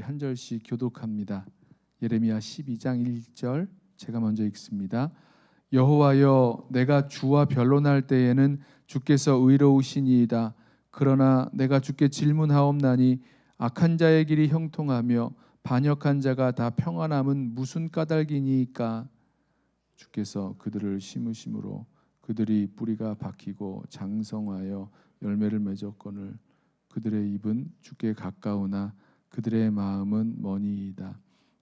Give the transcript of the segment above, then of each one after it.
한 절씩 교독합니다. 예레미야 12장 1절 제가 먼저 읽습니다. 여호와여, 내가 주와 변론할 때에는 주께서 의로우시니이다. 그러나 내가 주께 질문하옵나니 악한 자의 길이 형통하며 반역한 자가 다 평안함은 무슨 까닭이니이까? 주께서 그들을 심으심으로 그들이 뿌리가 박히고 장성하여 열매를 맺었거늘 그들의 입은 주께 가까우나 그들의 마음은 머니이다.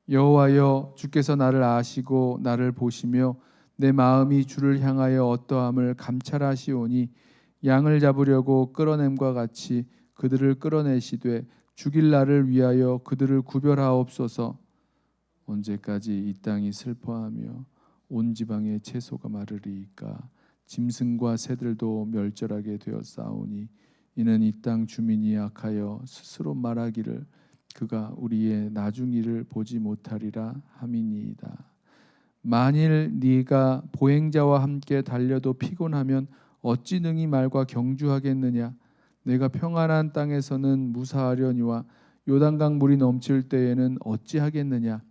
여호와여, 주께서 나를 아시고 나를 보시며 내 마음이 주를 향하여 어떠함을 감찰하시오니 양을 잡으려고 끌어냄과 같이 그들을 끌어내시되 죽일 날을 위하여 그들을 구별하옵소서. 언제까지 이 땅이 슬퍼하며 온 지방의 채소가 마르리이까? 짐승과 새들도 멸절하게 되었사오니 이는 이 땅 주민이 악하여 스스로 말하기를 그가 우리의 나중 일을 보지 못하리라 함이니이다. 만일 네가 보행자와 함께 달려도 피곤하면 어찌 능히 말과 경주하겠느냐? 내가 평안한 땅에서는 무사하려니와 요단강 물이 넘칠 때에는 어찌하겠느냐?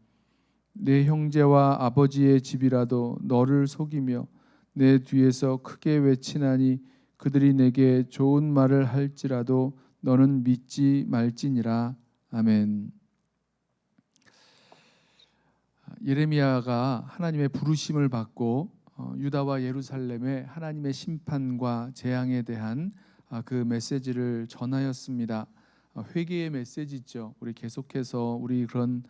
내 형제와 아버지의 집이라도 너를 속이며 내 뒤에서 크게 외치나니 그들이 내게 좋은 말을 할지라도 너는 믿지 말지니라. 아멘. 예레미야가 하나님의 부르심을 받고 유다와 예루살렘의 하나님의 심판과 재앙에 대한 그 메시지를 전하였습니다. 회개의 메시지죠. 우리 계속해서 우리 그런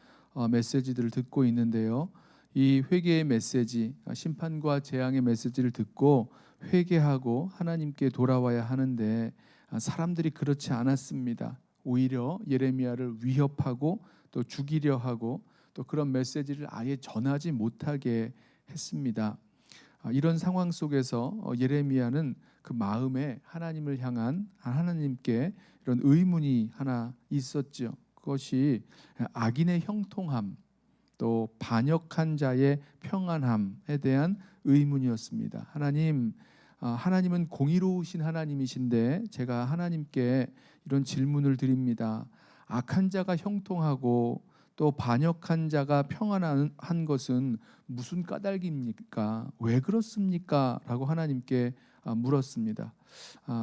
메시지들을 듣고 있는데요. 이 회개의 메시지, 심판과 재앙의 메시지를 듣고 회개하고 하나님께 돌아와야 하는데 사람들이 그렇지 않았습니다. 오히려 예레미야를 위협하고 또 죽이려 하고 또 그런 메시지를 아예 전하지 못하게 했습니다. 이런 상황 속에서 예레미야는 그 마음에 하나님을 향한 하나님께 이런 의문이 하나 있었죠. 그것이 악인의 형통함 또 반역한 자의 평안함에 대한 의문이었습니다. 하나님은 공의로우신 하나님이신데 제가 하나님께 이런 질문을 드립니다. 악한 자가 형통하고 또 반역한 자가 평안한 것은 무슨 까닭입니까? 왜 그렇습니까? 라고 하나님께 물었습니다.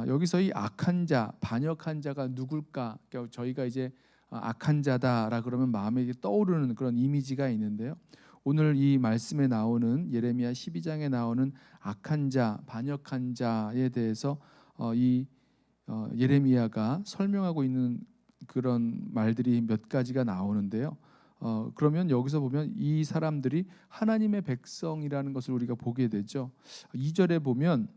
여기서 이 악한 자, 반역한 자가 누굴까? 그러니까 저희가 이제 악한 자다라 그러면 마음에 떠오르는 그런 이미지가 있는데요. 오늘 이 말씀에 나오는 예레미야 12장에 나오는 악한 자, 반역한 자에 대해서 예레미야가 설명하고 있는 그런 말들이 몇 가지가 나오는데요. 그러면 여기서 보면 이 사람들이 하나님의 백성이라는 것을 우리가 보게 되죠. 2절에 보면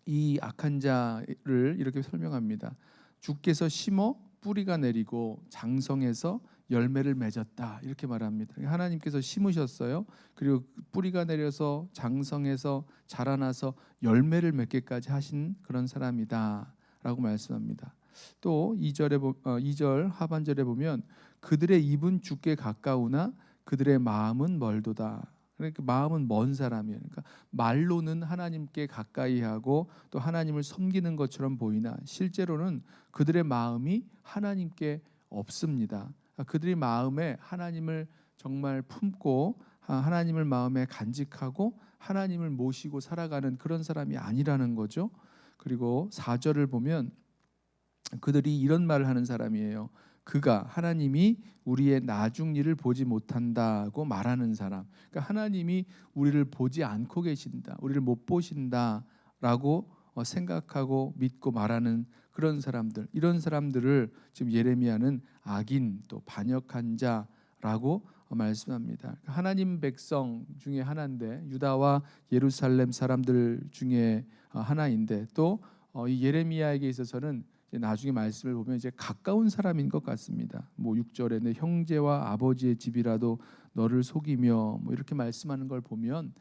이 악한 자를 이렇게 설명합니다. 주께서 심어 뿌리가 내리고 장성해서 열매를 맺었다 이렇게 말합니다. 하나님께서 심으셨어요. 그리고 뿌리가 내려서 장성해서 자라나서 열매를 맺게까지 하신 그런 사람이다라고 말씀합니다. 또 2절 하반절에 보면 그들의 입은 주께 가까우나 그들의 마음은 멀도다. 그러니까 마음은 먼 사람이에요. 그러니까 말로는 하나님께 가까이 하고 또 하나님을 섬기는 것처럼 보이나 실제로는 그들의 마음이 하나님께 없습니다. 그들의 마음에 하나님을 정말 품고 하나님을 마음에 간직하고 하나님을 모시고 살아가는 그런 사람이 아니라는 거죠. 그리고 4절을 보면 그들이 이런 말을 하는 사람이에요. 그가 하나님이 우리의 나중 일을 보지 못한다고 말하는 사람. 그러니까 하나님이 우리를 보지 않고 계신다. 우리를 못 보신다라고 생각하고 믿고 말하는 그런 사람들. 이런 사람들을 지금 예레미야는 악인 또 반역한 자라고 말씀합니다. 하나님 백성 중에 하나인데 유다와 예루살렘 사람들 중에 하나인데 또 이 예레미야에게 있어서는 나중에 말씀을 보면 이제 가까운 사람인 것 같습니다. 6절에 내 형제와 아버지의 집이라도 너를 속이며 이렇게 말씀하는 걸 보면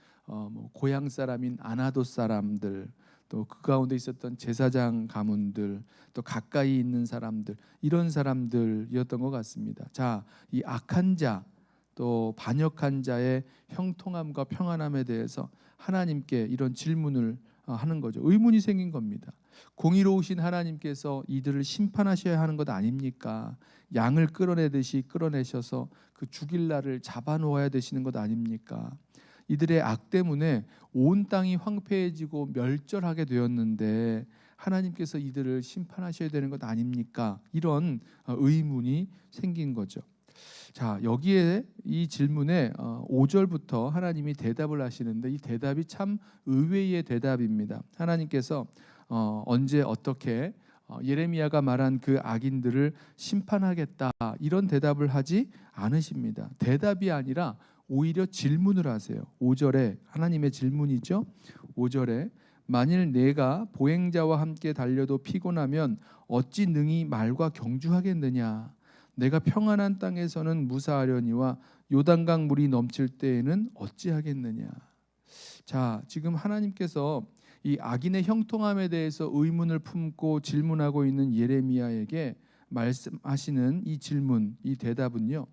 고향 사람인 아나돗 사람들 또 그 가운데 있었던 제사장 가문들 또 가까이 있는 사람들 이런 사람들이었던 것 같습니다. 자, 이 악한 자 또 반역한 자의 형통함과 평안함에 대해서 하나님께 이런 질문을 하는 거죠. 의문이 생긴 겁니다. 공의로우신 하나님께서 이들을 심판하셔야 하는 것 아닙니까? 양을 끌어내듯이 끌어내셔서 그 죽일 날을 잡아놓아야 되시는 것 아닙니까? 이들의 악 때문에 온 땅이 황폐해지고 멸절하게 되었는데 하나님께서 이들을 심판하셔야 되는 것 아닙니까? 이런 의문이 생긴 거죠. 자, 여기에 이 질문에 5절부터 하나님이 대답을 하시는데 이 대답이 참 의외의 대답입니다. 하나님께서 언제 어떻게 예레미야가 말한 그 악인들을 심판하겠다 이런 대답을 하지 않으십니다. 대답이 아니라 오히려 질문을 하세요. 5절에 하나님의 질문이죠. 5절에 만일 내가 보행자와 함께 달려도 피곤하면 어찌 능히 말과 경주하겠느냐. 내가 평안한 땅에서는 무사하려니와 요단강 물이 넘칠 때에는 어찌하겠느냐. 자, 지금 하나님께서 이 악인의 형통함에 대해서 의문을 품고 질문하고 있는 예레미야에게 말씀하시는 이 질문, 이 대답은요.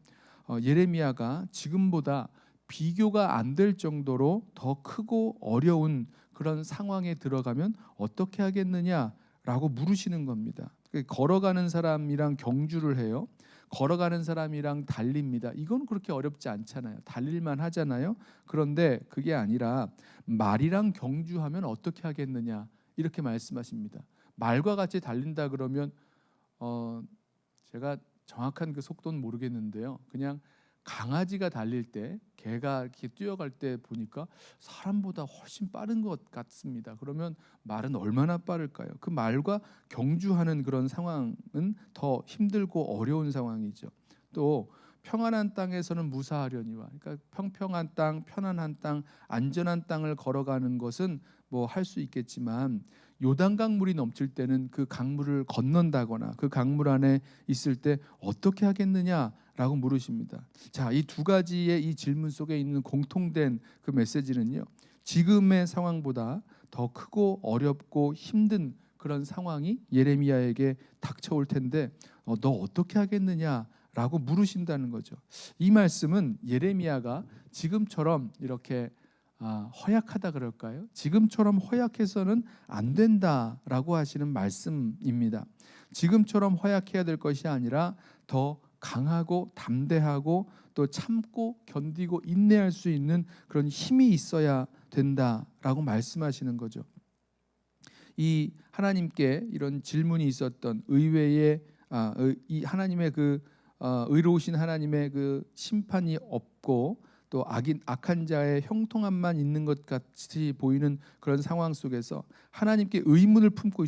예레미야가 지금보다 비교가 안 될 정도로 더 크고 어려운 그런 상황에 들어가면 어떻게 하겠느냐라고 물으시는 겁니다. 걸어가는 사람이랑 경주를 해요. 걸어가는 사람이랑 달립니다. 이건 그렇게 어렵지 않잖아요. 달릴만 하잖아요. 그런데 그게 아니라 말이랑 경주하면 어떻게 하겠느냐 이렇게 말씀하십니다. 말과 같이 달린다 그러면 제가 정확한 그 속도는 모르겠는데요. 그냥 강아지가 달릴 때 개가 이렇게 뛰어갈 때 보니까 사람보다 훨씬 빠른 것 같습니다. 그러면 말은 얼마나 빠를까요? 그 말과 경주하는 그런 상황은 더 힘들고 어려운 상황이죠. 또 평안한 땅에서는 무사하려니와, 그러니까 평평한 땅, 편안한 땅, 안전한 땅을 걸어가는 것은 뭐 할 수 있겠지만 요단강 물이 넘칠 때는 그 강물을 건넌다거나 그 강물 안에 있을 때 어떻게 하겠느냐라고 물으십니다. 자, 이 두 가지의 이 질문 속에 있는 공통된 그 메시지는요. 지금의 상황보다 더 크고 어렵고 힘든 그런 상황이 예레미야에게 닥쳐올 텐데 너 어떻게 하겠느냐라고 물으신다는 거죠. 이 말씀은 예레미야가 지금처럼 이렇게 허약하다 그럴까요? 지금처럼 허약해서는 안 된다라고 하시는 말씀입니다. 지금처럼 허약해야 될 것이 아니라 더 강하고 담대하고 또 참고 견디고 인내할 수 있는 그런 힘이 있어야 된다라고 말씀하시는 거죠. 이 하나님께 이런 질문이 있었던 의외의 이 하나님의 그 의로우신 하나님의 그 심판이 없고 또 악한 자의 형통함만 있는 것 같이 보이는 그런 상황 속에서 하나님께 의문을 품고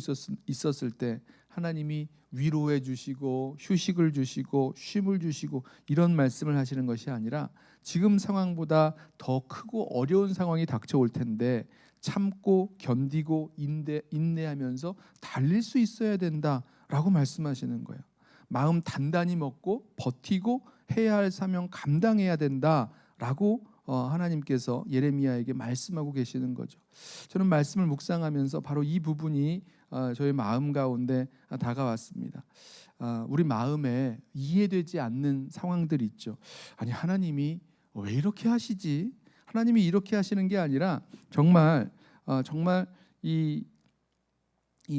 있었을 때 하나님이 위로해 주시고 휴식을 주시고 쉼을 주시고 이런 말씀을 하시는 것이 아니라 지금 상황보다 더 크고 어려운 상황이 닥쳐올 텐데 참고 견디고 인내하면서 달릴 수 있어야 된다라고 말씀하시는 거예요. 마음 단단히 먹고 버티고 해야 할 사명 감당해야 된다라고 하나님께서 예레미야에게 말씀하고 계시는 거죠. 저는 말씀을 묵상하면서 바로 이 부분이 저의 마음 가운데 다가왔습니다. 우리 마음에 이해되지 않는 상황들이 있죠. 아니 하나님이 왜 이렇게 하시지? 하나님이 이렇게 하시는 게 아니라 정말 이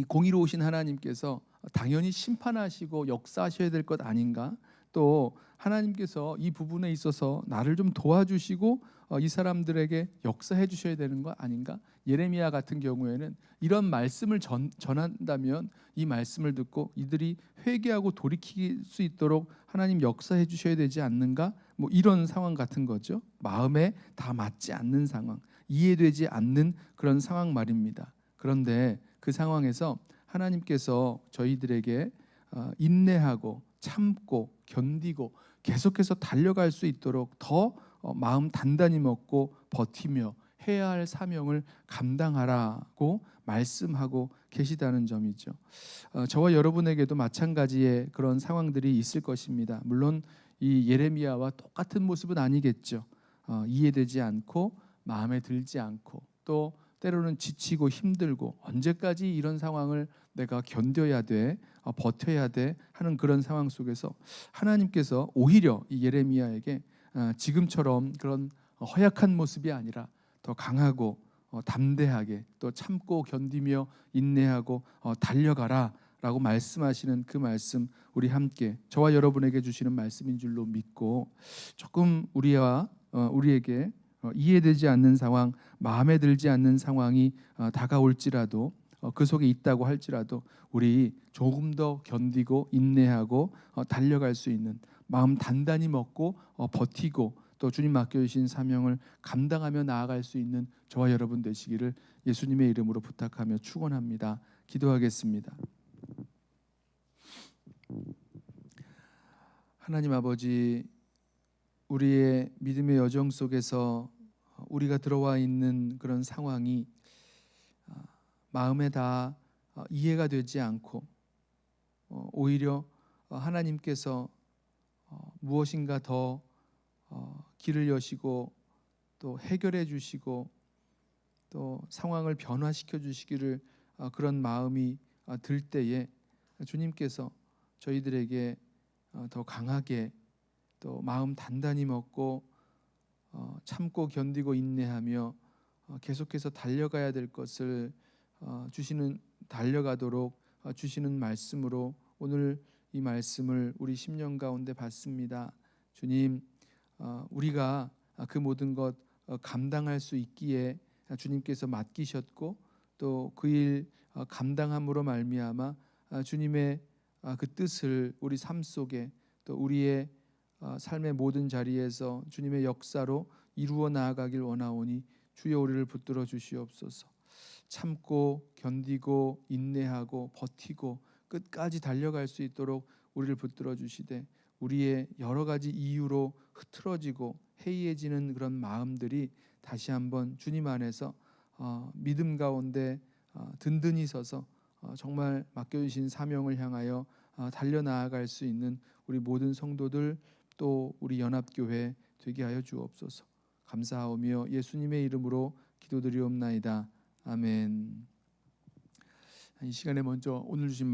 공의로우신 하나님께서 당연히 심판하시고 역사하셔야 될 것 아닌가? 또 하나님께서 이 부분에 있어서 나를 좀 도와주시고 이 사람들에게 역사해 주셔야 되는 거 아닌가? 예레미야 같은 경우에는 이런 말씀을 전한다면 이 말씀을 듣고 이들이 회개하고 돌이킬 수 있도록 하나님 역사해 주셔야 되지 않는가? 뭐 이런 상황 같은 거죠. 마음에 다 맞지 않는 상황, 이해되지 않는 그런 상황 말입니다. 그런데 그 상황에서 하나님께서 저희들에게 인내하고 참고 견디고 계속해서 달려갈 수 있도록 더 마음 단단히 먹고 버티며 해야 할 사명을 감당하라고 말씀하고 계시다는 점이죠. 저와 여러분에게도 마찬가지의 그런 상황들이 있을 것입니다. 물론 이 예레미야와 똑같은 모습은 아니겠죠. 이해되지 않고 마음에 들지 않고 또 때로는 지치고 힘들고 언제까지 이런 상황을 내가 견뎌야 돼, 버텨야 돼 하는 그런 상황 속에서 하나님께서 오히려 이 예레미야에게 지금처럼 그런 허약한 모습이 아니라 더 강하고 담대하게 또 참고 견디며 인내하고 달려가라라고 말씀하시는 그 말씀 우리 함께 저와 여러분에게 주시는 말씀인 줄로 믿고 조금 우리에게 이해되지 않는 상황, 마음에 들지 않는 상황이 다가올지라도 그 속에 있다고 할지라도 우리 조금 더 견디고 인내하고 달려갈 수 있는 마음 단단히 먹고 버티고 또 주님 맡겨주신 사명을 감당하며 나아갈 수 있는 저와 여러분 되시기를 예수님의 이름으로 부탁하며 축원합니다. 기도하겠습니다. 하나님 아버지, 우리의 믿음의 여정 속에서 우리가 들어와 있는 그런 상황이 마음에 다 이해가 되지 않고 오히려 하나님께서 무엇인가 더 길을 여시고 또 해결해 주시고 또 상황을 변화시켜 주시기를 그런 마음이 들 때에 주님께서 저희들에게 더 강하게 또 마음 단단히 먹고 참고 견디고 인내하며 계속해서 달려가야 될 것을 달려가도록 주시는 말씀으로 오늘 이 말씀을 우리 심령 가운데 받습니다. 주님, 우리가 그 모든 것 감당할 수 있기에 주님께서 맡기셨고 또 그 일 감당함으로 말미암아 주님의 그 뜻을 우리 삶 속에 또 우리의 삶의 모든 자리에서 주님의 역사로 이루어 나아가길 원하오니 주여 우리를 붙들어 주시옵소서. 참고 견디고 인내하고 버티고 끝까지 달려갈 수 있도록 우리를 붙들어 주시되 우리의 여러 가지 이유로 흐트러지고 해이해지는 그런 마음들이 다시 한번 주님 안에서 믿음 가운데 든든히 서서 정말 맡겨주신 사명을 향하여 달려나아갈 수 있는 우리 모든 성도들 또 우리 연합교회 되게 하여 주옵소서. 감사하오며 예수님의 이름으로 기도드리옵나이다. 아멘. 이 시간에 먼저 오늘 주신